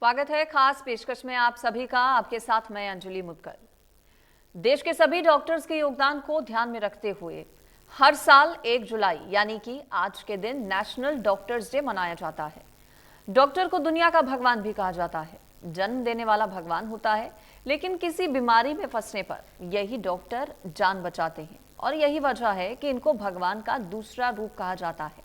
स्वागत है खास पेशकश में आप सभी का। आपके साथ मैं अंजलि मुदगल। देश के सभी डॉक्टर्स के योगदान को ध्यान में रखते हुए हर साल 1 जुलाई यानी कि आज के दिन नेशनल डॉक्टर्स डे मनाया जाता है। डॉक्टर को दुनिया का भगवान भी कहा जाता है। जन्म देने वाला भगवान होता है, लेकिन किसी बीमारी में फंसने पर यही डॉक्टर जान बचाते हैं और यही वजह है कि इनको भगवान का दूसरा रूप कहा जाता है।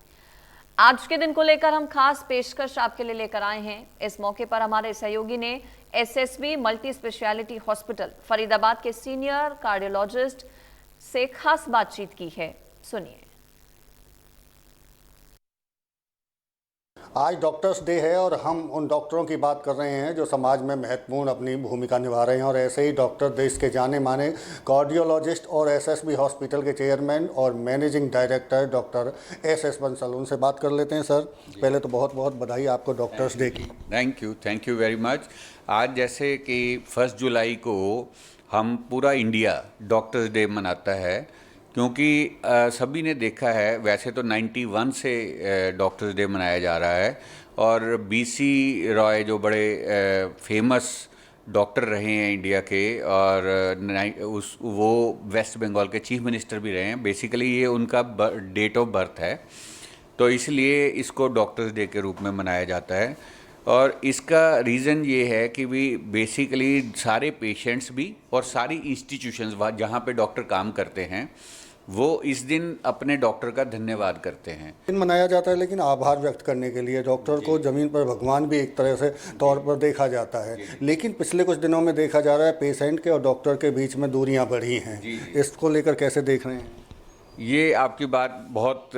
आज के दिन को लेकर हम खास पेशकश आपके लिए लेकर आए हैं। इस मौके पर हमारे सहयोगी ने SSB multi speciality hospital Faridabad के सीनियर कार्डियोलॉजिस्ट से खास बातचीत की है। सुनिए। आज डॉक्टर्स डे है और हम उन डॉक्टरों की बात कर रहे हैं जो समाज में महत्वपूर्ण अपनी भूमिका निभा रहे हैं। और ऐसे ही डॉक्टर देश के जाने माने कार्डियोलॉजिस्ट और एसएसबी हॉस्पिटल के चेयरमैन और managing director doctor S Bansal, उनसे बात कर लेते हैं। सर, पहले तो बहुत बहुत बधाई आपको डॉक्टर्स डे की। Thank you very much. आज जैसे कि 1 जुलाई को हम पूरा इंडिया डॉक्टर्स डे मनाता है, क्योंकि सभी ने देखा है, वैसे तो 91 से डॉक्टर्स डे मनाया जा रहा है और बीसी रॉय जो बड़े फेमस डॉक्टर रहे हैं इंडिया के और वो वेस्ट बंगाल के चीफ मिनिस्टर भी रहे हैं। बेसिकली ये उनका डेट ऑफ बर्थ है, तो इसलिए इसको डॉक्टर्स डे के रूप में मनाया जाता है। और इसका रीज़न ये है कि भी बेसिकली सारे पेशेंट्स भी और सारी इंस्टीट्यूशंस जहाँ पे डॉक्टर काम करते हैं वो इस दिन अपने डॉक्टर का धन्यवाद करते हैं। दिन मनाया जाता है, लेकिन आभार व्यक्त करने के लिए डॉक्टर को ज़मीन पर भगवान भी एक तरह से तौर पर देखा जाता है। लेकिन पिछले कुछ दिनों में देखा जा रहा है पेशेंट के और डॉक्टर के बीच में दूरियां बढ़ी हैं। इसको लेकर कैसे देख रहे हैं? ये आपकी बात बहुत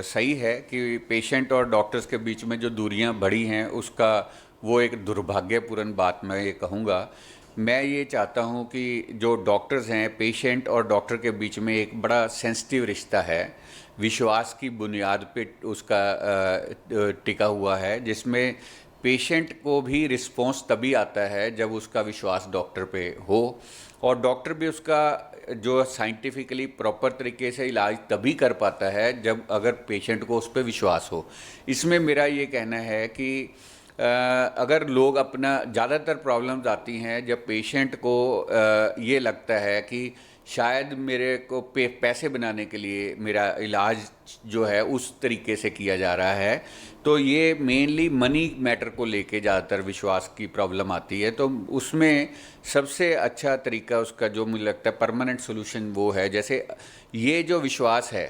सही है कि पेशेंट और डॉक्टर्स के बीच में जो दूरियां बढ़ी हैं उसका वो एक दुर्भाग्यपूर्ण बात मैं ये कहूँगा। मैं ये चाहता हूँ कि जो डॉक्टर्स हैं, पेशेंट और डॉक्टर के बीच में एक बड़ा सेंसिटिव रिश्ता है, विश्वास की बुनियाद पे उसका टिका हुआ है, जिसमें पेशेंट को भी रिस्पॉन्स तभी आता है जब उसका विश्वास डॉक्टर पे हो और डॉक्टर भी उसका जो साइंटिफिकली प्रॉपर तरीके से इलाज तभी कर पाता है जब अगर पेशेंट को उस पर विश्वास हो। इसमें मेरा ये कहना है कि अगर लोग अपना ज़्यादातर प्रॉब्लम्स आती हैं जब पेशेंट को ये लगता है कि शायद मेरे को पैसे बनाने के लिए मेरा इलाज जो है उस तरीके से किया जा रहा है, तो ये मेनली मनी मैटर को लेके ज़्यादातर विश्वास की प्रॉब्लम आती है। तो उसमें सबसे अच्छा तरीका उसका जो मुझे लगता है परमानेंट सोल्यूशन वो है, जैसे ये जो विश्वास है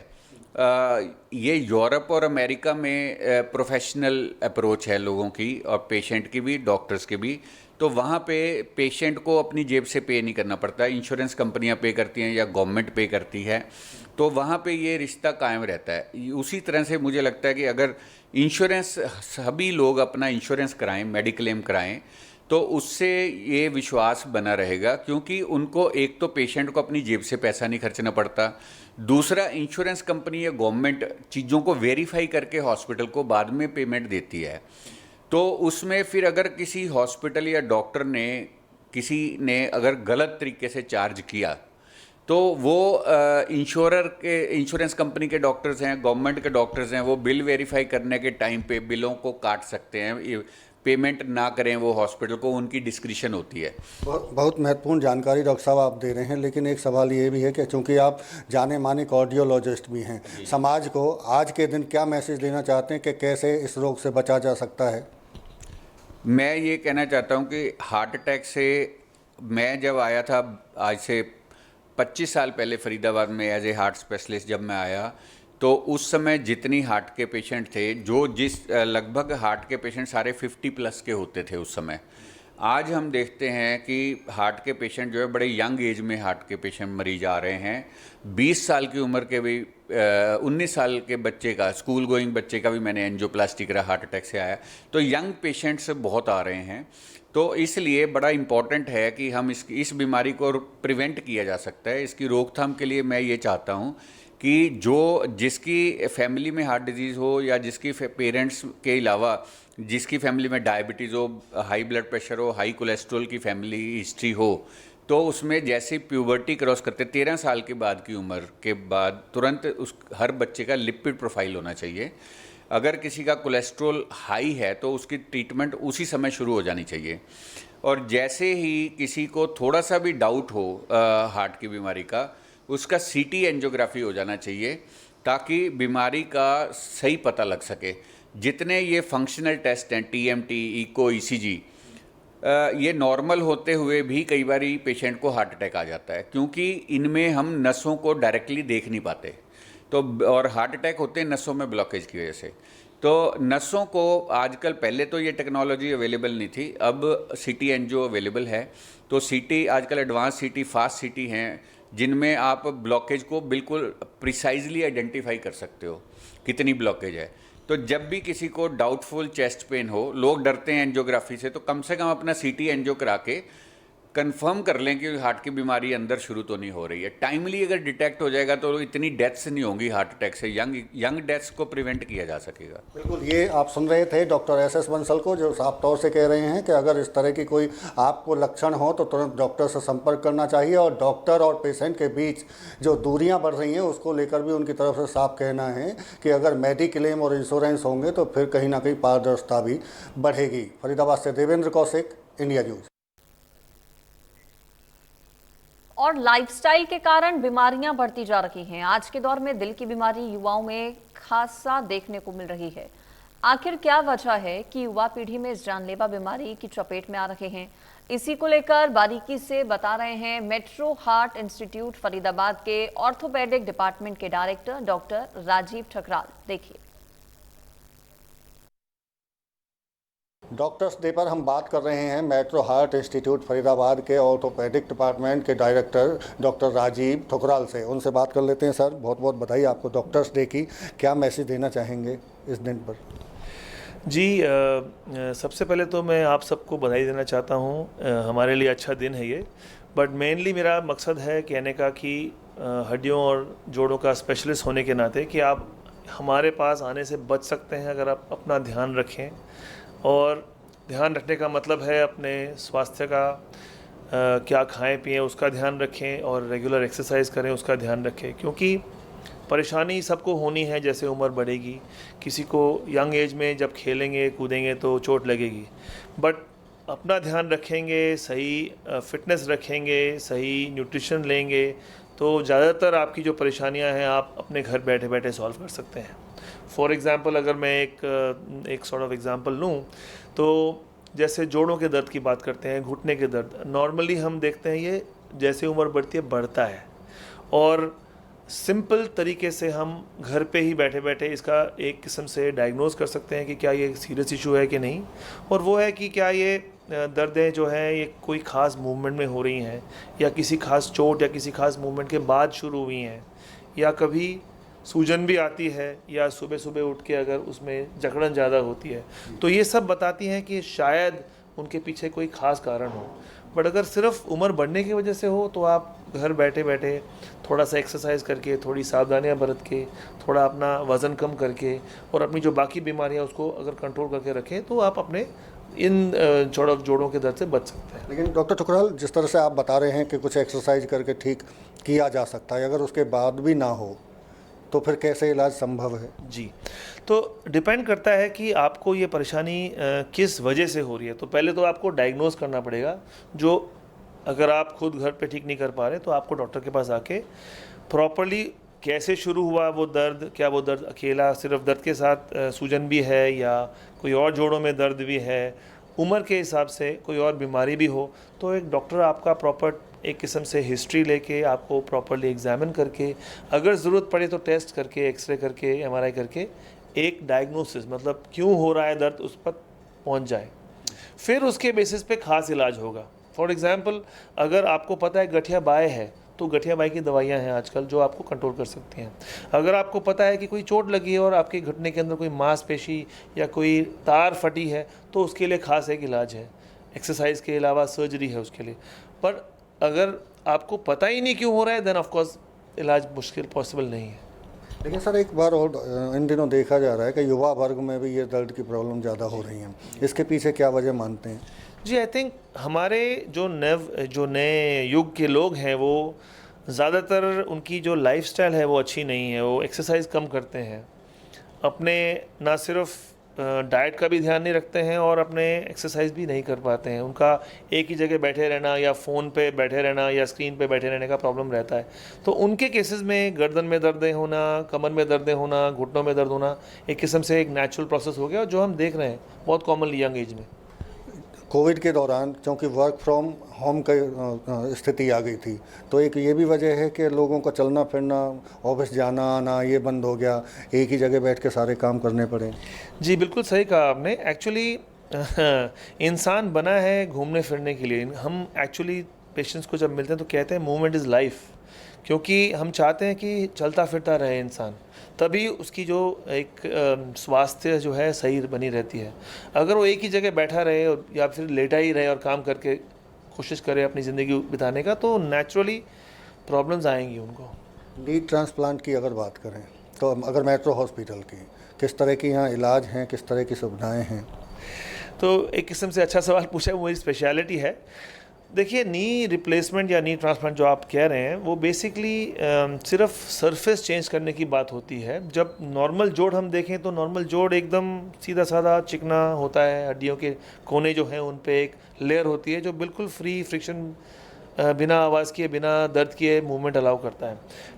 ये यूरोप और अमेरिका में प्रोफेशनल अप्रोच है लोगों की और पेशेंट की भी, डॉक्टर्स की भी। तो वहाँ पे पेशेंट को अपनी जेब से पे नहीं करना पड़ता, इंश्योरेंस कंपनियाँ पे करती हैं या गवर्नमेंट पे करती है, तो वहाँ पे ये रिश्ता कायम रहता है। उसी तरह से मुझे लगता है कि अगर इंश्योरेंस सभी लोग अपना इंश्योरेंस कराएं, मेडिक्लेम कराएं, तो उससे ये विश्वास बना रहेगा, क्योंकि उनको एक तो पेशेंट को अपनी जेब से पैसा नहीं खर्चना पड़ता, दूसरा इंश्योरेंस कंपनी या गवर्नमेंट चीज़ों को वेरीफाई करके हॉस्पिटल को बाद में पेमेंट देती है। तो उसमें फिर अगर किसी हॉस्पिटल या डॉक्टर ने किसी ने अगर गलत तरीके से चार्ज किया तो वो इंश्योरेंस कंपनी के डॉक्टर्स हैं, गवर्नमेंट के डॉक्टर्स हैं, वो बिल वेरीफाई करने के टाइम पे बिलों को काट सकते हैं। पेमेंट ना करें वो हॉस्पिटल को, उनकी डिस्क्रिशन होती है। बहुत महत्वपूर्ण जानकारी डॉक्टर साहब आप दे रहे हैं, लेकिन एक सवाल ये भी है कि चूंकि आप जाने माने कार्डियोलॉजिस्ट भी हैं, समाज को आज के दिन क्या मैसेज देना चाहते हैं कि कैसे इस रोग से बचा जा सकता है? मैं ये कहना चाहता हूँ कि हार्ट अटैक से मैं जब आया था आज से 25 साल पहले फरीदाबाद में एज ए हार्ट स्पेशलिस्ट जब मैं आया, तो उस समय जितनी हार्ट के पेशेंट थे, लगभग हार्ट के पेशेंट सारे 50+ के होते थे उस समय। आज हम देखते हैं कि हार्ट के पेशेंट जो है बड़े यंग एज में हार्ट के पेशेंट मरीज आ रहे हैं। 20 साल की उम्र के भी 19 साल के बच्चे का, स्कूल गोइंग बच्चे का भी मैंने एंजियोप्लास्टी करा, हार्ट अटैक से आया। तो यंग पेशेंट्स बहुत आ रहे हैं, तो इसलिए बड़ा इम्पॉर्टेंट है कि हम इस बीमारी को प्रिवेंट किया जा सकता है। इसकी रोकथाम के लिए मैं ये चाहता हूँ कि जिसकी फैमिली में हार्ट डिजीज़ हो या जिसकी पेरेंट्स के अलावा जिसकी फैमिली में डायबिटीज़ हो, हाई ब्लड प्रेशर हो, हाई कोलेस्ट्रॉल की फैमिली हिस्ट्री हो, तो उसमें जैसे प्यूबर्टी क्रॉस करते 13 साल के बाद की उम्र के बाद तुरंत हर बच्चे का लिपिड प्रोफाइल होना चाहिए। अगर किसी का कोलेस्ट्रॉल हाई है तो उसकी ट्रीटमेंट उसी समय शुरू हो जानी चाहिए। और जैसे ही किसी को थोड़ा सा भी डाउट हो हार्ट की बीमारी का, उसका सीटी एंजियोग्राफी हो जाना चाहिए ताकि बीमारी का सही पता लग सके। जितने ये फंक्शनल टेस्ट हैं, टीएमटी, इको, ईसीजी, ये नॉर्मल होते हुए भी कई बार पेशेंट को हार्ट अटैक आ जाता है, क्योंकि इनमें हम नसों को डायरेक्टली देख नहीं पाते। तो और हार्ट अटैक होते हैं नसों में ब्लॉकेज की वजह से। तो नसों को आजकल, पहले तो ये टेक्नोलॉजी अवेलेबल नहीं थी, अब सीटी एंजियो अवेलेबल है। तो सीटी आजकल एडवांस सीटी, फास्ट सीटी हैं, जिनमें आप ब्लॉकेज को बिल्कुल प्रिसाइजली आइडेंटिफाई कर सकते हो कितनी ब्लॉकेज है। तो जब भी किसी को डाउटफुल चेस्ट पेन हो, लोग डरते हैं एंजियोग्राफी से, तो कम से कम अपना सीटी एंजियो करा के कंफर्म कर लें कि हार्ट की बीमारी अंदर शुरू तो नहीं हो रही है। टाइमली अगर डिटेक्ट हो जाएगा तो इतनी डेथ्स नहीं होंगी हार्ट अटैक से, यंग डेथ्स को प्रिवेंट किया जा सकेगा। बिल्कुल, ये आप सुन रहे थे डॉक्टर एस एस बंसल को, जो साफ तौर से कह रहे हैं कि अगर इस तरह की कोई आपको लक्षण हो तो तुरंत डॉक्टर से संपर्क करना चाहिए। और डॉक्टर और पेशेंट के बीच जो दूरियां बढ़ रही हैं उसको लेकर भी उनकी तरफ से साफ कहना है कि अगर मेडिक्लेम और इंश्योरेंस होंगे तो फिर कहीं ना कहीं पारदर्शिता भी बढ़ेगी। फरीदाबाद से देवेंद्र कौशिक, इंडिया न्यूज़। और लाइफस्टाइल के कारण बीमारियां बढ़ती जा रही हैं। आज के दौर में दिल की बीमारी युवाओं में खासा देखने को मिल रही है। आखिर क्या वजह है कि युवा पीढ़ी में इस जानलेवा बीमारी की चपेट में आ रहे हैं? इसी को लेकर बारीकी से बता रहे हैं मेट्रो हार्ट इंस्टीट्यूट फरीदाबाद के ऑर्थोपेडिक डिपार्टमेंट के डायरेक्टर डॉक्टर राजीव ठकराल। देखिए। डॉक्टर्स डे पर हम बात कर रहे हैं मेट्रो हार्ट इंस्टीट्यूट फरीदाबाद के ऑर्थोपेडिक डिपार्टमेंट के डायरेक्टर डॉक्टर राजीव ठुकराल से। उनसे बात कर लेते हैं। सर, बहुत बहुत बधाई आपको डॉक्टर्स डे की। क्या मैसेज देना चाहेंगे इस दिन पर? जी, सबसे पहले तो मैं आप सबको बधाई देना चाहता हूँ। हमारे लिए अच्छा दिन है ये, बट मेनली मेरा मकसद है कहने का कि हड्डियों और जोड़ों का स्पेशलिस्ट होने के नाते कि आप हमारे पास आने से बच सकते हैं अगर आप अपना ध्यान रखें। और ध्यान रखने का मतलब है अपने स्वास्थ्य का, क्या खाएं पिएं उसका ध्यान रखें, और रेगुलर एक्सरसाइज करें उसका ध्यान रखें। क्योंकि परेशानी सबको होनी है जैसे उम्र बढ़ेगी। किसी को यंग एज में जब खेलेंगे कूदेंगे तो चोट लगेगी, बट अपना ध्यान रखेंगे, सही फिटनेस रखेंगे, सही न्यूट्रिशन लेंगे तो ज़्यादातर आपकी जो परेशानियां हैं आप अपने घर बैठे बैठे सॉल्व कर सकते हैं। फॉर एग्ज़ाम्पल, अगर मैं एक सॉर्ट ऑफ एग्ज़ाम्पल लूँ तो जैसे जोड़ों के दर्द की बात करते हैं, घुटने के दर्द, नॉर्मली हम देखते हैं ये जैसे उम्र बढ़ती है बढ़ता है, और सिंपल तरीके से हम घर पे ही बैठे बैठे इसका एक किस्म से डायग्नोज कर सकते हैं कि क्या ये सीरियस इशू है कि नहीं। और वो है कि क्या ये दर्दें जो हैं ये कोई ख़ास मूवमेंट में हो रही हैं, या किसी खास चोट या किसी खास मूवमेंट के बाद शुरू हुई हैं, या कभी सूजन भी आती है, या सुबह सुबह उठ के अगर उसमें जकड़न ज़्यादा होती है, तो ये सब बताती हैं कि शायद उनके पीछे कोई ख़ास कारण हो। बट अगर सिर्फ उम्र बढ़ने की वजह से हो तो आप घर बैठे बैठे थोड़ा सा एक्सरसाइज करके, थोड़ी सावधानियां बरत के, थोड़ा अपना वज़न कम करके और अपनी जो बाकी बीमारियां उसको अगर कंट्रोल करके रखें तो आप अपने इन जोड़ों के दर्द से बच सकते हैं। लेकिन डॉक्टर ठुकराल, जिस तरह से आप बता रहे हैं कि कुछ एक्सरसाइज करके ठीक किया जा सकता है, अगर उसके बाद भी ना हो तो फिर कैसे इलाज संभव है? जी, तो डिपेंड करता है कि आपको ये परेशानी किस वजह से हो रही है। तो पहले तो आपको डायग्नोज करना पड़ेगा। जो अगर आप खुद घर पे ठीक नहीं कर पा रहे तो आपको डॉक्टर के पास आके प्रॉपरली कैसे शुरू हुआ वो दर्द, क्या वो दर्द अकेला सिर्फ दर्द के साथ सूजन भी है, या कोई और जोड़ों में दर्द भी है, उम्र के हिसाब से कोई और बीमारी भी हो, तो एक डॉक्टर आपका प्रॉपर एक किस्म से हिस्ट्री लेके आपको प्रॉपरली एग्जामिन करके, अगर ज़रूरत पड़े तो टेस्ट करके, एक्सरे करके, एमआरआई करके एक डायग्नोसिस, मतलब क्यों हो रहा है दर्द, उस पर पहुंच जाए। फिर उसके बेसिस पे खास इलाज होगा। फॉर एग्जांपल, अगर आपको पता है गठिया बाय है तो गठिया बाई की दवाइयां हैं आजकल जो आपको कंट्रोल कर सकती हैं। अगर आपको पता है कि कोई चोट लगी है और आपके घुटने के अंदर कोई मांसपेशी या कोई तार फटी है तो उसके लिए खास एक इलाज है। एक्सरसाइज के अलावा सर्जरी है उसके लिए। पर अगर आपको पता ही नहीं क्यों हो रहा है देन ऑफकोर्स इलाज मुश्किल पॉसिबल नहीं है। लेकिन सर, एक बार और इन दिनों देखा जा रहा है कि युवा वर्ग में भी ये दर्द की प्रॉब्लम ज़्यादा हो रही हैं। इसके पीछे क्या वजह मानते हैं? जी, आई थिंक हमारे जो नए युग के लोग हैं वो ज़्यादातर उनकी जो लाइफस्टाइल है वो अच्छी नहीं है। वो एक्सरसाइज कम करते हैं, अपने ना सिर्फ डाइट का भी ध्यान नहीं रखते हैं और अपने एक्सरसाइज भी नहीं कर पाते हैं। उनका एक ही जगह बैठे रहना या फ़ोन पे बैठे रहना या स्क्रीन पे बैठे रहने का प्रॉब्लम रहता है। तो उनके केसेस में गर्दन में दर्दें होना, कमर में दर्दें होना, घुटनों में दर्द होना एक किस्म से एक नेचुरल प्रोसेस हो गया और जो हम देख रहे हैं बहुत कॉमनली यंग एज में। कोविड के दौरान क्योंकि वर्क फ्रॉम होम की स्थिति आ गई थी, तो एक ये भी वजह है कि लोगों का चलना फिरना, ऑफिस जाना आना ये बंद हो गया, एक ही जगह बैठ के सारे काम करने पड़े। जी बिल्कुल सही कहा आपने। एक्चुअली इंसान बना है घूमने फिरने के लिए। हम एक्चुअली पेशेंट्स को जब मिलते हैं तो कहते हैं मूवमेंट इज़ लाइफ, क्योंकि हम चाहते हैं कि चलता फिरता रहे इंसान, तभी उसकी जो एक स्वास्थ्य जो है सही बनी रहती है। अगर वो एक ही जगह बैठा रहे या फिर लेटा ही रहे और काम करके कोशिश करे अपनी ज़िंदगी बिताने का, तो नेचुरली प्रॉब्लम्स आएंगी उनको। नीड ट्रांसप्लांट की अगर बात करें तो अगर मेट्रो हॉस्पिटल की किस तरह की यहाँ इलाज हैं, किस तरह की सुविधाएं हैं? तो एक किस्म से अच्छा सवाल पूछा, वो मेरी स्पेशलिटी है। देखिए, नी रिप्लेसमेंट या नी ट्रांसप्लांट जो आप कह रहे हैं वो बेसिकली सिर्फ सरफेस चेंज करने की बात होती है। जब नॉर्मल जोड़ हम देखें तो नॉर्मल जोड़ एकदम सीधा साधा चिकना होता है, हड्डियों के कोने जो हैं उन पे एक लेयर होती है जो बिल्कुल फ्री फ्रिक्शन, बिना आवाज़ किए बिना दर्द किए मूवमेंट अलाउ करता है।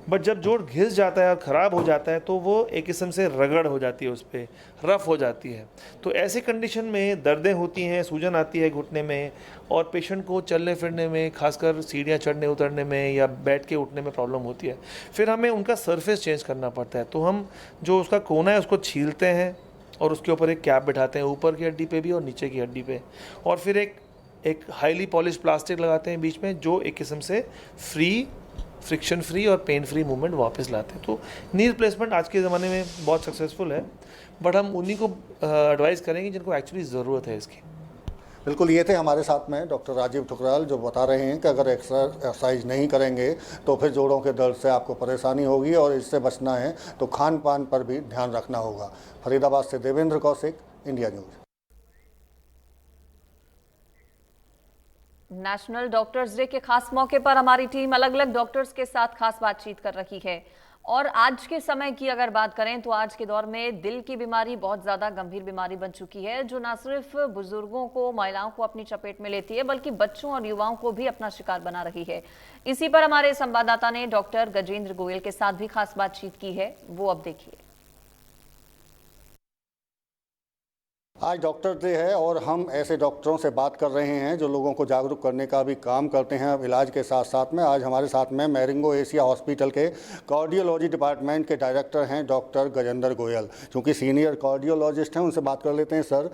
बट जब जोड़ घिस जाता है और ख़राब हो जाता है तो वो एक किस्म से रगड़ हो जाती है, उस पर रफ़ हो जाती है। तो ऐसी कंडीशन में दर्दें होती हैं, सूजन आती है घुटने में, और पेशेंट को चलने फिरने में, खासकर सीढ़ियाँ चढ़ने उतरने में या बैठ के उठने में प्रॉब्लम होती है। फिर हमें उनका सरफेस चेंज करना पड़ता है। तो हम जो उसका कोना है उसको छीलते हैं और उसके ऊपर एक कैप बिठाते हैं, ऊपर की हड्डी पे भी और नीचे की हड्डी पे, और फिर एक हाईली पॉलिश प्लास्टिक लगाते हैं बीच में, जो एक किस्म से फ्रिक्शन फ्री और पेन फ्री मूवमेंट वापस लाते हैं। तो नी रिप्लेसमेंट आज के ज़माने में बहुत सक्सेसफुल है, बट हम उन्हीं को एडवाइस करेंगे जिनको एक्चुअली ज़रूरत है इसकी। बिल्कुल, ये थे हमारे साथ में डॉक्टर राजीव ठुकराल, जो बता रहे हैं कि अगर एक्सरसाइज नहीं करेंगे तो फिर जोड़ों के दर्द से आपको परेशानी होगी और इससे बचना है तो खान पान पर भी ध्यान रखना होगा। फरीदाबाद से Devendra Kaushik, India news. National doctors day के खास मौके पर हमारी टीम अलग अलग डॉक्टर्स के साथ खास बातचीत कर रही है। और आज के समय की अगर बात करें तो आज के दौर में दिल की बीमारी बहुत ज्यादा गंभीर बीमारी बन चुकी है, जो न सिर्फ बुजुर्गों को, महिलाओं को अपनी चपेट में लेती है, बल्कि बच्चों और युवाओं को भी अपना शिकार बना रही है। इसी पर हमारे संवाददाता ने डॉक्टर गजेंद्र गोयल के साथ भी खास बातचीत की है, वो अब देखिए। आज डॉक्टर डे है और हम ऐसे डॉक्टरों से बात कर रहे हैं जो लोगों को जागरूक करने का भी काम करते हैं इलाज के साथ साथ में। आज हमारे साथ में मैरिंगो एशिया हॉस्पिटल के कार्डियोलॉजी डिपार्टमेंट के डायरेक्टर हैं डॉक्टर गजेंद्र गोयल। चूँकि सीनियर कार्डियोलॉजिस्ट हैं, उनसे बात कर लेते हैं। सर,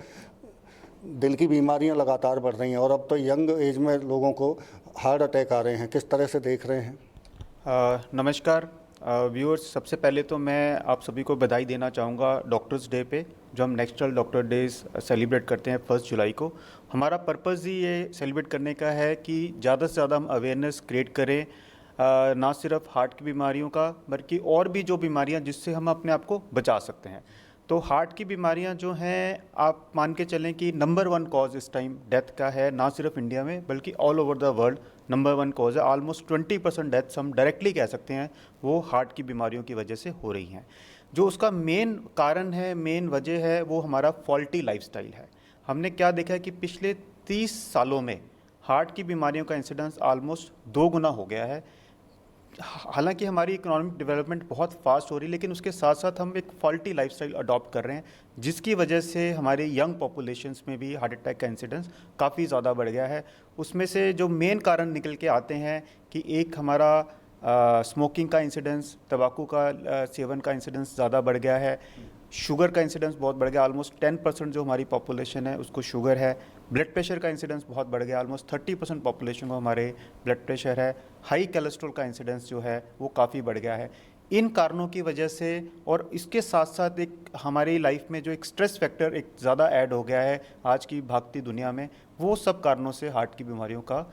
दिल की बीमारियां लगातार बढ़ रही हैं और अब तो यंग एज में लोगों को हार्ट अटैक आ रहे हैं, किस तरह से देख रहे हैं? नमस्कार व्यूअर्स, सबसे पहले तो मैं आप सभी को बधाई देना चाहूँगा डॉक्टर्स डे पे, जो हम नेशनल डॉक्टर डेज सेलिब्रेट करते हैं 1 जुलाई को। हमारा पर्पज़ ही ये सेलिब्रेट करने का है कि ज़्यादा से ज़्यादा हम अवेयरनेस क्रिएट करें, ना सिर्फ हार्ट की बीमारियों का बल्कि और भी जो बीमारियां जिससे हम अपने आप को बचा सकते हैं। तो हार्ट की बीमारियां जो हैं, आप मान के चलें कि नंबर 1 कॉज इस टाइम डेथ का है, ना सिर्फ इंडिया में बल्कि all over the world number 1 cause है। ऑलमोस्ट 20% डेथ्स हम डायरेक्टली कह सकते हैं वो हार्ट की बीमारियों की वजह से हो रही हैं। जो उसका मेन कारण है, मेन वजह है, वो हमारा फॉल्टी लाइफस्टाइल है। हमने क्या देखा है कि पिछले 30 सालों में हार्ट की बीमारियों का इंसिडेंस ऑलमोस्ट 2 गुना हो गया है। हालांकि हमारी इकोनॉमिक डेवलपमेंट बहुत फास्ट हो रही है, लेकिन उसके साथ साथ हम एक फॉल्टी लाइफस्टाइल अडॉप्ट कर रहे हैं, जिसकी वजह से हमारे यंग पॉपुलेशंस में भी हार्ट अटैक का इंसिडेंस काफ़ी ज़्यादा बढ़ गया है। उसमें से जो मेन कारण निकल के आते हैं कि एक हमारा स्मोकिंग का इंसिडेंस, तंबाकू का सेवन का इंसिडेंस ज़्यादा बढ़ गया है, शुगर का इंसिडेंस बहुत बढ़ गया, ऑलमोस्ट 10% जो हमारी पॉपुलेशन है उसको शुगर है। ब्लड प्रेशर का इंसिडेंस बहुत बढ़ गया, ऑलमोस्ट 30% पॉपुलेशन को हमारे ब्लड प्रेशर है। हाई कोलेस्ट्रॉल का इंसिडेंस जो है वो काफ़ी बढ़ गया है। इन कारणों की वजह से, और इसके साथ साथ एक हमारी लाइफ में जो एक स्ट्रेस फैक्टर एक ज़्यादा ऐड हो गया है आज की भागती दुनिया में, वो सब कारणों से हार्ट की बीमारियों का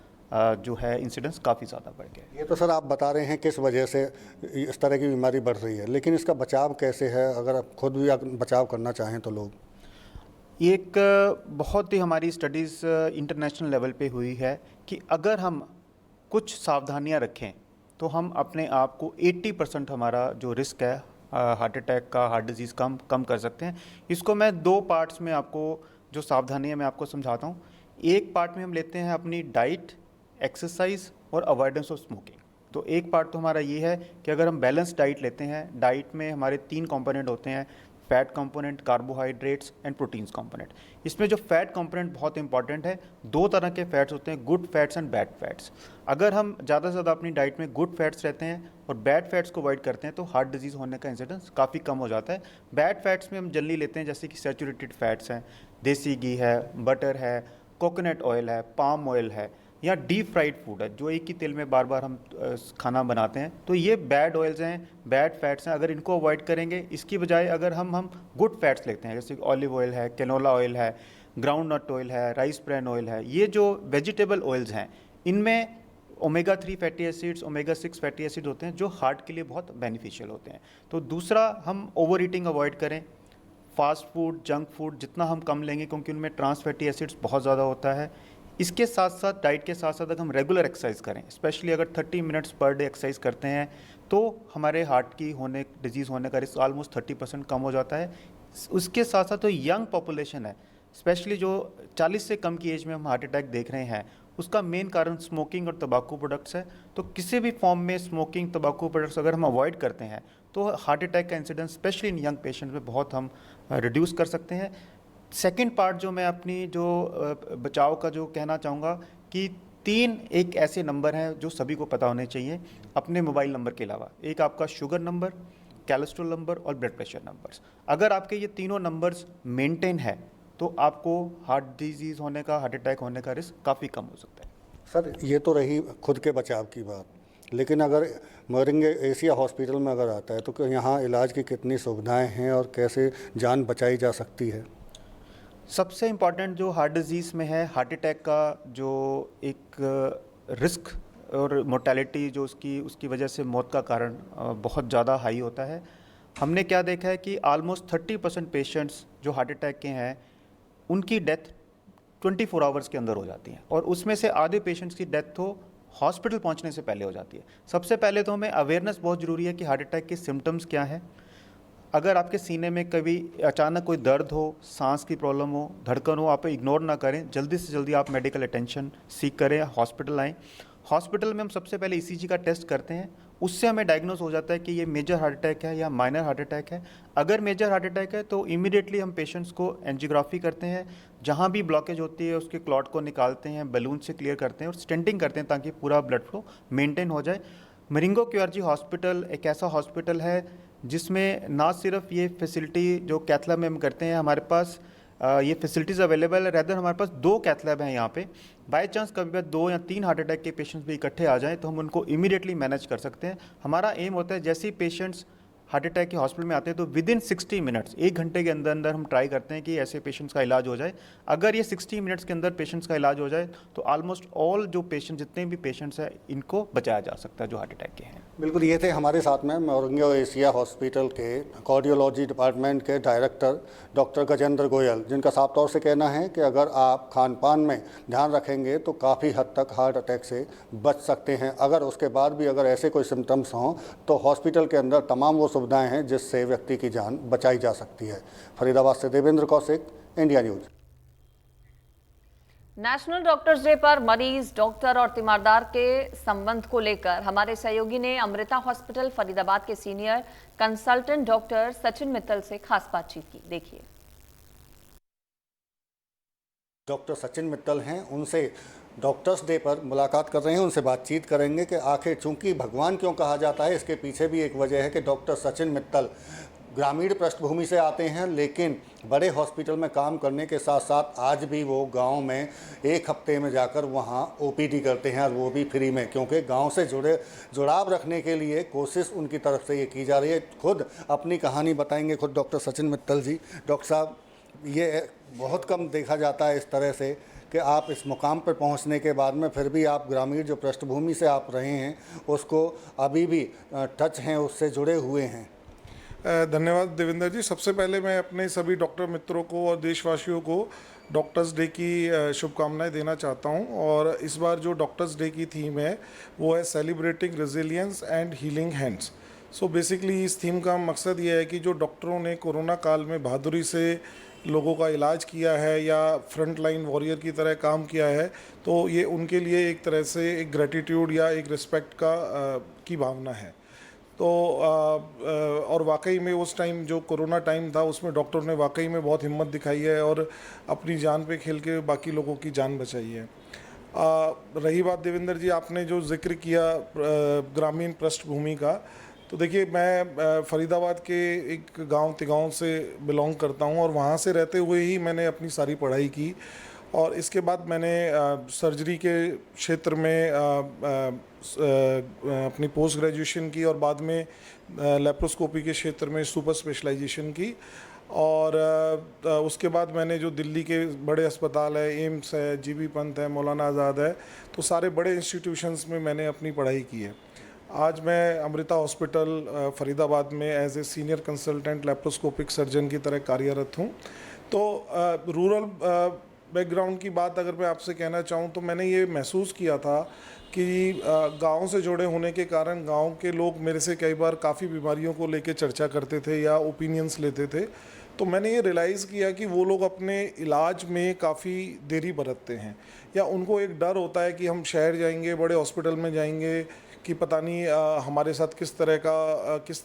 जो है इंसिडेंस काफ़ी ज़्यादा बढ़ गया है। ये तो सर आप बता रहे हैं किस वजह से इस तरह की बीमारी बढ़ रही है, लेकिन इसका बचाव कैसे है? अगर आप खुद भी बचाव करना चाहें तो लोग। एक बहुत ही हमारी स्टडीज़ इंटरनेशनल लेवल पे हुई है कि अगर हम कुछ सावधानियां रखें तो हम अपने आप को 80% हमारा जो रिस्क है हार्ट अटैक का, हार्ट डिजीज़ कम कर सकते हैं। इसको मैं 2 पार्ट्स में आपको जो सावधानी है मैं आपको समझाता हूँ। एक पार्ट में हम लेते हैं अपनी डाइट, एक्सरसाइज और अवॉइडेंस ऑफ स्मोकिंग। तो एक पार्ट तो हमारा ये है कि अगर हम बैलेंस डाइट लेते हैं, डाइट में हमारे 3 कंपोनेंट होते हैं, fat component, carbohydrates and proteins component. इसमें जो फैट कंपोनेंट बहुत इंपॉर्टेंट है, 2 तरह के फैट्स होते हैं, good fats and bad fats. अगर हम ज़्यादा से ज़्यादा अपनी डाइट में गुड फैट्स रहते हैं और बैड फैट्स को अवॉइड करते हैं तो हार्ट डिजीज़ होने का इंसिडेंस काफ़ी कम हो जाता है। बैड फैट्स में हम जनरली लेते हैं जैसे कि सैचुरेटेड फैट्स हैं, देसी घी है, बटर है, कोकोनट ऑयल है, पाम ऑयल है, या डीप फ्राइड फूड है जो एक ही तेल में बार बार हम खाना बनाते हैं। तो ये बैड ऑयल्स हैं, बैड फैट्स हैं। अगर इनको अवॉइड करेंगे, इसकी बजाय अगर हम गुड फैट्स लेते हैं जैसे ऑलिव ऑयल है, कैनोला ऑयल है, ग्राउंड नट ऑयल है, राइस ब्रैन ऑयल है, ये जो वेजिटेबल ऑयल्स हैं इनमें omega 3 fatty acids, omega 6 fatty acid होते हैं जो हार्ट के लिए बहुत बेनिफिशियल होते हैं। तो दूसरा, हम ओवर ईटिंग अवॉइड करें। फास्ट फूड, जंक फूड जितना हम कम लेंगे क्योंकि उनमें ट्रांस फैटी एसिड्स बहुत ज़्यादा होता है। इसके साथ साथ, डाइट के साथ साथ अगर हम रेगुलर एक्सरसाइज करें, स्पेशली अगर 30 मिनट्स पर डे एक्सरसाइज करते हैं तो हमारे हार्ट की डिजीज़ होने का रिस्क ऑलमोस्ट 30% कम हो जाता है। उसके साथ साथ जो यंग पॉपुलेशन है, स्पेशली जो 40 से कम की एज में हम हार्ट अटैक देख रहे हैं, उसका मेन कारण स्मोकिंग और तंबाकू प्रोडक्ट्स है। तो किसी भी फॉर्म में स्मोकिंग, तंबाकू प्रोडक्ट्स अगर हम अवॉइड करते हैं तो हार्ट अटैक का incidence specially in young patient में बहुत हम रिड्यूस कर सकते हैं। सेकंड पार्ट जो मैं अपनी जो बचाव का जो कहना चाहूँगा कि 3 एक ऐसे नंबर हैं जो सभी को पता होने चाहिए अपने मोबाइल नंबर के अलावा। एक आपका शुगर नंबर, कोलेस्ट्रॉल नंबर और ब्लड प्रेशर नंबर्स। अगर आपके ये तीनों नंबर्स मेंटेन है तो आपको हार्ट डिजीज़ होने का, हार्ट अटैक होने का रिस्क काफ़ी कम हो सकता है। सर, ये तो रही खुद के बचाव की बात, लेकिन अगर मोरिंगा एशिया हॉस्पिटल में अगर आता है तो यहाँ इलाज की कितनी सुविधाएं हैं और कैसे जान बचाई जा सकती है? सबसे इम्पॉर्टेंट जो हार्ट डिजीज़ में है, हार्ट अटैक का जो एक रिस्क और मोर्टेलिटी जो उसकी वजह से मौत का कारण बहुत ज़्यादा हाई होता है। हमने क्या देखा है कि ऑलमोस्ट 30% पेशेंट्स जो हार्ट अटैक के हैं उनकी डेथ 24 आवर्स के अंदर हो जाती है और उसमें से आधे पेशेंट्स की डेथ तो हॉस्पिटल पहुंचने से पहले हो जाती है। सबसे पहले तो हमें अवेयरनेस बहुत ज़रूरी है कि हार्ट अटैक के सिम्टम्स क्या हैं। अगर आपके सीने में कभी अचानक कोई दर्द हो, सांस की प्रॉब्लम हो, धड़कन हो, आप इग्नोर ना करें, जल्दी से जल्दी आप मेडिकल अटेंशन सीख करें, हॉस्पिटल आएँ। हॉस्पिटल में हम सबसे पहले ईसीजी का टेस्ट करते हैं, उससे हमें डायग्नोस हो जाता है कि ये मेजर हार्ट अटैक है या माइनर हार्ट अटैक है। अगर मेजर हार्ट अटैक है तो इमीडिएटली हम पेशेंट्स को एंजियोग्राफी करते हैं, जहाँ भी ब्लॉकेज होती है उसके क्लॉट को निकालते हैं, बलून से क्लियर करते हैं और स्टेंटिंग करते हैं ताकि पूरा ब्लड फ्लो मेंटेन हो जाए। मरिंगो क्यूआरजी हॉस्पिटल एक ऐसा हॉस्पिटल है जिसमें ना सिर्फ ये फैसिलिटी जो कैथ लैब में हम करते हैं, हमारे पास ये फैसिलिटीज़ अवेलेबल है, रेदर हमारे पास 2 कैथ लैब हैं यहाँ पे। बाय चांस कभी 2 या 3 हार्ट अटैक के पेशेंट्स भी इकट्ठे आ जाएं तो हम उनको इमीडिएटली मैनेज कर सकते हैं। हमारा एम होता है जैसे ही पेशेंट्स हार्ट अटैक के हॉस्पिटल में आते हैं तो विदिन 60 मिनट्स, 1 घंटे के अंदर अंदर हम ट्राई करते हैं कि ऐसे पेशेंट्स का इलाज हो जाए। अगर ये 60 मिनट्स के अंदर पेशेंट्स का इलाज हो जाए तो ऑलमोस्ट ऑल जो पेशेंट, जितने भी पेशेंट्स हैं, इनको बचाया जा सकता है जो हार्ट अटैक के हैं। बिल्कुल, ये थे हमारे साथ में मोरिंगा एशिया हॉस्पिटल के कार्डियोलॉजी डिपार्टमेंट के डायरेक्टर डॉक्टर गजेंद्र गोयल, जिनका साफ तौर से कहना है कि अगर आप खान पान में ध्यान रखेंगे तो काफ़ी हद तक हार्ट अटैक से बच सकते हैं। अगर उसके बाद भी अगर ऐसे कोई सिम्टम्स हों तो हॉस्पिटल के अंदर तमाम वो सुविधाएं हैं जिससे व्यक्ति की जान बचाई जा सकती है। फरीदाबाद से Devendra Kaushik, India news. National doctors day पर मरीज, डॉक्टर और तीमारदार के संबंध को लेकर हमारे सहयोगी ने अमृता हॉस्पिटल फरीदाबाद के senior consultant doctor Sachin Mittal से खास बातचीत की। देखिए, डॉक्टर सचिन मित्तल हैं, उनसे डॉक्टर्स डे पर मुलाकात कर रहे हैं, उनसे बातचीत करेंगे कि आखिर चूंकि भगवान क्यों कहा जाता है, इसके पीछे भी एक वजह है कि डॉक्टर सचिन मित्तल ग्रामीण पृष्ठभूमि से आते हैं, लेकिन बड़े हॉस्पिटल में काम करने के साथ साथ आज भी वो गांव में 1 हफ्ते में जाकर वहां ओपीडी करते हैं और वो भी फ्री में, क्योंकि गांव से जुड़ाव रखने के लिए कोशिश उनकी तरफ से ये की जा रही है। खुद अपनी कहानी बताएंगे खुद डॉक्टर सचिन मित्तल जी। डॉक्टर साहब, ये बहुत कम देखा जाता है इस तरह से कि आप इस मुकाम पर पहुंचने के बाद में फिर भी आप ग्रामीण जो पृष्ठभूमि से आप रहे हैं उसको अभी भी टच हैं, उससे जुड़े हुए हैं। धन्यवाद देवेंद्र जी। सबसे पहले मैं अपने सभी डॉक्टर मित्रों को और देशवासियों को डॉक्टर्स डे की शुभकामनाएं देना चाहता हूं। और इस बार जो डॉक्टर्स डे की थीम है वो है celebrating resilience and healing hands. So basically इस थीम का मकसद ये है कि जो डॉक्टरों ने कोरोना काल में बहादुरी से लोगों का इलाज किया है या फ्रंट लाइन वॉरियर की तरह काम किया है, तो ये उनके लिए एक तरह से एक ग्रेटिट्यूड या एक रिस्पेक्ट की भावना है। तो और वाकई में उस टाइम जो कोरोना टाइम था उसमें डॉक्टर ने वाकई में बहुत हिम्मत दिखाई है और अपनी जान पे खेल के बाकी लोगों की जान बचाई है। रही बात देवेंद्र जी, आपने जो जिक्र किया ग्रामीण पृष्ठभूमि का, तो देखिए मैं फरीदाबाद के एक गांव तिगांव से बिलोंग करता हूं और वहां से रहते हुए ही मैंने अपनी सारी पढ़ाई की और इसके बाद मैंने सर्जरी के क्षेत्र में अपनी पोस्ट ग्रेजुएशन की और बाद में लेप्रोस्कोपी के क्षेत्र में सुपर स्पेशलाइजेशन की और उसके बाद मैंने जो दिल्ली के बड़े अस्पताल है, एम्स है, जीबी पंत है, मौलाना आज़ाद है, तो सारे बड़े इंस्टीट्यूशंस में मैंने अपनी पढ़ाई की है। आज मैं अमृता हॉस्पिटल फरीदाबाद में as a senior consultant laparoscopic surgeon की तरह कार्यरत हूँ। तो रूरल बैकग्राउंड की बात अगर मैं आपसे कहना चाहूँ तो मैंने ये महसूस किया था कि गांव से जुड़े होने के कारण गांव के लोग मेरे से कई बार काफ़ी बीमारियों को लेकर चर्चा करते थे या ओपिनियंस लेते थे। तो मैंने ये रियलाइज़ किया कि वो लोग अपने इलाज में काफ़ी देरी बरतते हैं या उनको एक डर होता है कि हम शहर जाएंगे, बड़े हॉस्पिटल में जाएंगे कि पता नहीं हमारे साथ किस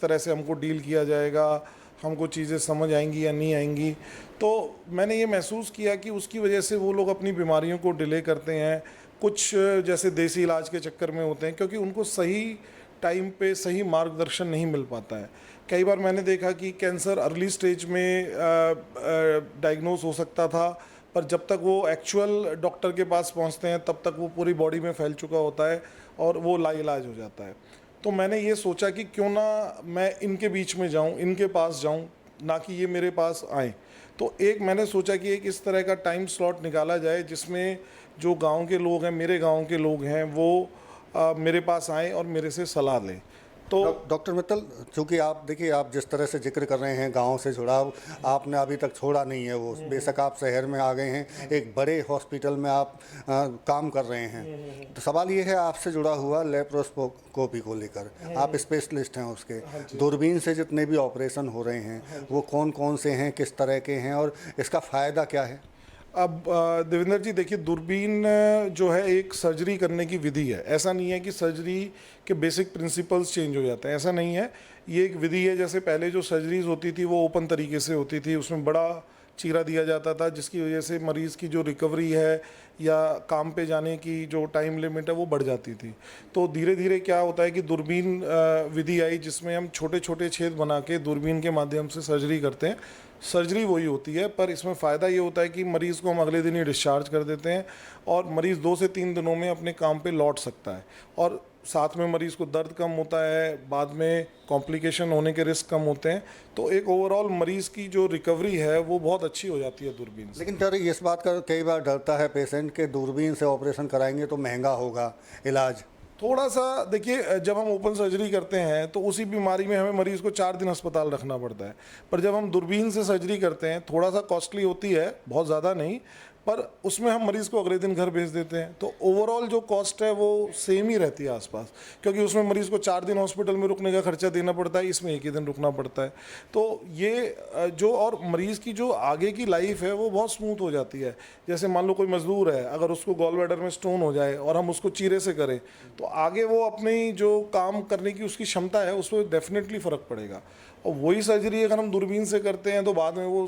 तरह से हमको डील किया जाएगा, हमको चीज़ें समझ आएंगी या नहीं आएंगी। तो मैंने ये महसूस किया कि उसकी वजह से वो लोग अपनी बीमारियों को डिले करते हैं, कुछ जैसे देसी इलाज के चक्कर में होते हैं क्योंकि उनको सही टाइम पे सही मार्गदर्शन नहीं मिल पाता है। कई बार मैंने देखा कि कैंसर अर्ली स्टेज में डायग्नोज हो सकता था, पर जब तक वो एक्चुअल डॉक्टर के पास पहुंचते हैं तब तक वो पूरी बॉडी में फैल चुका होता है और वो लाइलाज हो जाता है। तो मैंने ये सोचा कि क्यों ना मैं इनके बीच में जाऊं, इनके पास जाऊं, ना कि ये मेरे पास आए। तो एक मैंने सोचा कि एक इस तरह का टाइम स्लॉट निकाला जाए जिसमें जो गांव के लोग हैं, मेरे गांव के लोग हैं, वो मेरे पास आएँ और मेरे से सलाह लें। तो डॉक्टर मित्तल, चूँकि आप देखिए, आप जिस तरह से जिक्र कर रहे हैं गांव से जुड़ाव, आपने अभी तक छोड़ा नहीं है वो, बेशक आप शहर में आ गए हैं, एक बड़े हॉस्पिटल में आप काम कर रहे हैं। तो सवाल ये है आपसे जुड़ा हुआ लेप्रोस्कोपी को लेकर, आप स्पेशलिस्ट हैं उसके, दूरबीन से जितने भी ऑपरेशन हो रहे हैं वो कौन कौन से हैं, किस तरह के हैं और इसका फ़ायदा क्या है? अब देवेंद्र जी देखिए, दूरबीन जो है एक सर्जरी करने की विधि है। ऐसा नहीं है कि सर्जरी के बेसिक प्रिंसिपल्स चेंज हो जाते हैं, ऐसा नहीं है। ये एक विधि है। जैसे पहले जो सर्जरीज होती थी वो ओपन तरीके से होती थी, उसमें बड़ा चीरा दिया जाता था जिसकी वजह से मरीज़ की जो रिकवरी है या काम पे जाने की जो टाइम लिमिट है वो बढ़ जाती थी। तो धीरे धीरे क्या होता है कि दूरबीन विधि आई जिसमें हम छोटे छोटे छेद बना के दूरबीन के माध्यम से सर्जरी करते हैं। सर्जरी वही होती है, पर इसमें फ़ायदा ये होता है कि मरीज़ को हम अगले दिन ही डिस्चार्ज कर देते हैं और मरीज़ 2 से 3 दिनों में अपने काम पे लौट सकता है और साथ में मरीज़ को दर्द कम होता है, बाद में कॉम्प्लिकेशन होने के रिस्क कम होते हैं। तो एक ओवरऑल मरीज़ की जो रिकवरी है वो बहुत अच्छी हो जाती है दूरबीन से। लेकिन सर, इस बात का कई बार डरता है पेशेंट के दूरबीन से ऑपरेशन कराएंगे तो महंगा होगा इलाज। थोड़ा सा देखिए, जब हम ओपन सर्जरी करते हैं तो उसी बीमारी में हमें मरीज़ को 4 दिन अस्पताल रखना पड़ता है, पर जब हम दूरबीन से सर्जरी करते हैं थोड़ा सा कॉस्टली होती है, बहुत ज़्यादा नहीं, पर उसमें हम मरीज़ को अगले दिन घर भेज देते हैं। तो ओवरऑल जो कॉस्ट है वो सेम ही रहती है आसपास, क्योंकि उसमें मरीज़ को 4 दिन हॉस्पिटल में रुकने का खर्चा देना पड़ता है, इसमें 1 ही दिन रुकना पड़ता है। तो ये जो और मरीज़ की जो आगे की लाइफ है वो बहुत स्मूथ हो जाती है। जैसे मान लो कोई मजदूर है, अगर उसको गॉल ब्लैडर में स्टोन हो जाए और हम उसको चीरे से करें तो आगे वो अपनी जो काम करने की उसकी क्षमता है उस पर डेफिनेटली फ़र्क पड़ेगा। और वही सर्जरी अगर हम दूरबीन से करते हैं तो बाद में वो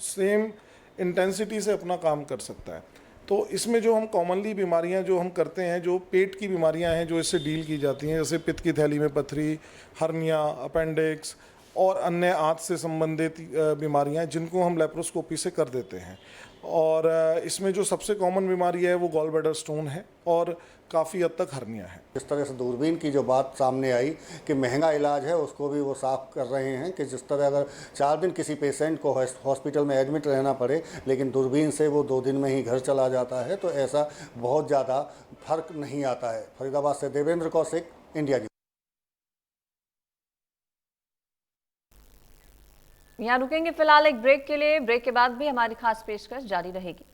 सेम इंटेंसिटी से अपना काम कर सकता है। तो इसमें जो हम कॉमनली बीमारियां जो हम करते हैं, जो पेट की बीमारियां हैं जो इससे डील की जाती हैं, जैसे पित्त की थैली में पथरी, हर्निया, अपेंडिक्स और अन्य आंत से संबंधित बीमारियां जिनको हम लेप्रोस्कोपी से कर देते हैं। और इसमें जो सबसे कॉमन बीमारी है वो गॉल ब्लैडर स्टोन है और काफ़ी हद तक हर्निया है। जिस तरह से दूरबीन की जो बात सामने आई कि महंगा इलाज है, उसको भी वो साफ कर रहे हैं कि जिस तरह अगर 4 दिन किसी पेशेंट को हॉस्पिटल में एडमिट रहना पड़े लेकिन दूरबीन से वो 2 दिन में ही घर चला जाता है, तो ऐसा बहुत ज़्यादा फर्क नहीं आता है। फरीदाबाद से देवेंद्र कौशिक, इंडिया न्यूज़। यहाँ रुकेंगे फिलहाल एक ब्रेक के लिए। ब्रेक के बाद भी हमारी खास पेशकश जारी रहेगी।